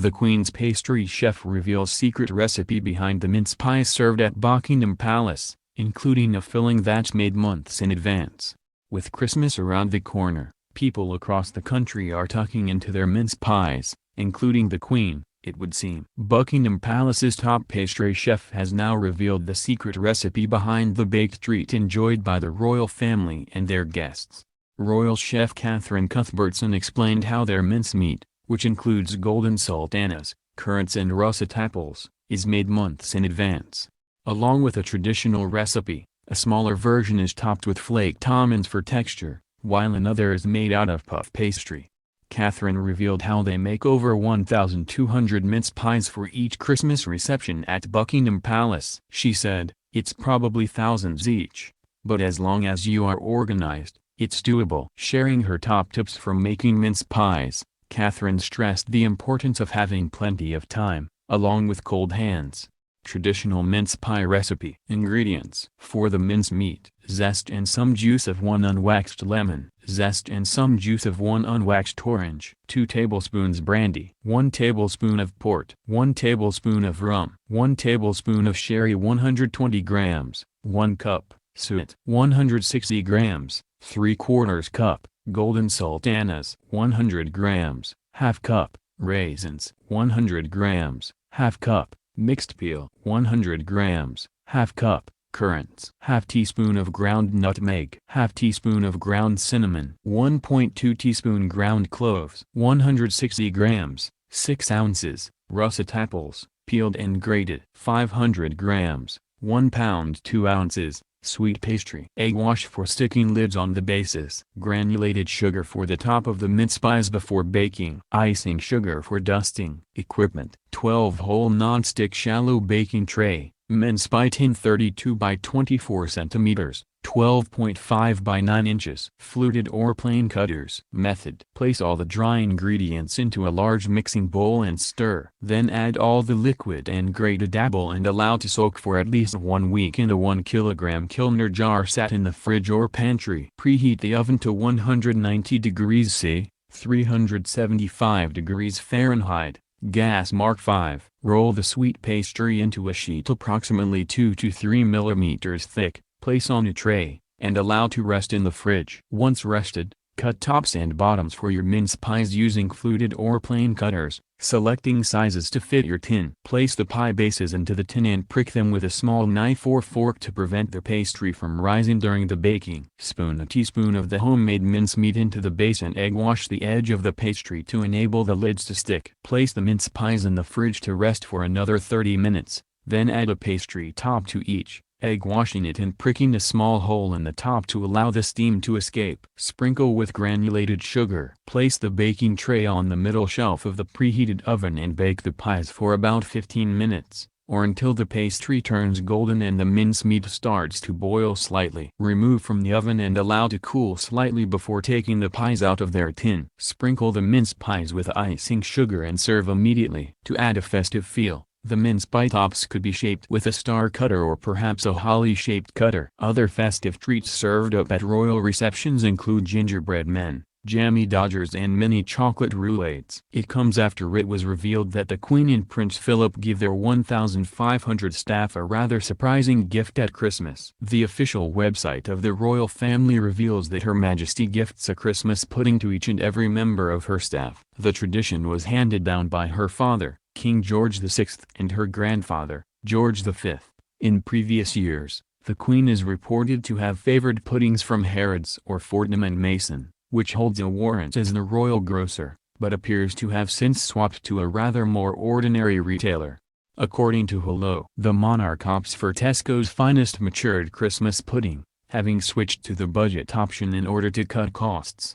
The Queen's pastry chef reveals secret recipe behind the mince pies served at Buckingham Palace, including a filling that's made months in advance. With Christmas around the corner, people across the country are tucking into their mince pies, including the Queen, it would seem. Buckingham Palace's top pastry chef has now revealed the secret recipe behind the baked treat enjoyed by the royal family and their guests. Royal chef Catherine Cuthbertson explained how their mincemeat, which includes golden sultanas, currants and russet apples, is made months in advance. Along with a traditional recipe, a smaller version is topped with flaked almonds for texture, while another is made out of puff pastry. Catherine revealed how they make over 1,200 mince pies for each Christmas reception at Buckingham Palace. She said, "It's probably thousands each, but as long as you are organized, it's doable." Sharing her top tips for making mince pies, Catherine stressed the importance of having plenty of time, along with cold hands. Traditional mince pie recipe. Ingredients: for the mince meat, zest and some juice of 1 unwaxed lemon, zest and some juice of 1 unwaxed orange, 2 tablespoons brandy, 1 tablespoon of port, 1 tablespoon of rum, 1 tablespoon of sherry, 120 grams, 1 cup, suet, 160 grams, 3/4 cup, golden sultanas, 100 grams, ½ cup, raisins, 100 grams, ½ cup, mixed peel, 100 grams, ½ cup, currants, ½ teaspoon of ground nutmeg, ½ teaspoon of ground cinnamon, 1.2 teaspoon ground cloves, 160 grams, 6 ounces, russet apples, peeled and grated, 500 grams, 1 pound 2 ounces, sweet pastry. Egg wash for sticking lids on the bases. Granulated sugar for the top of the mince pies before baking. Icing sugar for dusting. Equipment: 12 hole non-stick shallow baking tray. Mince pie tin 32 by 24 centimeters, 12.5 by 9 inches. Fluted or plain cutters. Method: place all the dry ingredients into a large mixing bowl and stir. Then add all the liquid and grated apple and allow to soak for at least 1 week in a 1 kilogram Kilner jar set in the fridge or pantry. Preheat the oven to 190 degrees C, 375 degrees Fahrenheit. Gas mark 5. Roll the sweet pastry into a sheet approximately 2 to 3 millimeters thick, place on a tray, and allow to rest in the fridge. Once rested, cut tops and bottoms for your mince pies using fluted or plain cutters, selecting sizes to fit your tin. Place the pie bases into the tin and prick them with a small knife or fork to prevent the pastry from rising during the baking. Spoon a teaspoon of the homemade mincemeat into the base and egg wash the edge of the pastry to enable the lids to stick. Place the mince pies in the fridge to rest for another 30 minutes, then add a pastry top to each, egg washing it and pricking a small hole in the top to allow the steam to escape. Sprinkle with granulated sugar. Place the baking tray on the middle shelf of the preheated oven and bake the pies for about 15 minutes, or until the pastry turns golden and the mincemeat starts to boil slightly. Remove from the oven and allow to cool slightly before taking the pies out of their tin. Sprinkle the mince pies with icing sugar and serve immediately. To add a festive feel, the mince pie tops could be shaped with a star cutter or perhaps a holly-shaped cutter. Other festive treats served up at royal receptions include gingerbread men, jammy dodgers and mini chocolate roulades. It comes after it was revealed that the Queen and Prince Philip gave their 1,500 staff a rather surprising gift at Christmas. The official website of the royal family reveals that Her Majesty gifts a Christmas pudding to each and every member of her staff. The tradition was handed down by her father, King George VI, and her grandfather, George V. In previous years, the Queen is reported to have favored puddings from Harrods or Fortnum and Mason, which holds a warrant as the royal grocer, but appears to have since swapped to a rather more ordinary retailer. According to Hello, the monarch opts for Tesco's finest matured Christmas pudding, having switched to the budget option in order to cut costs.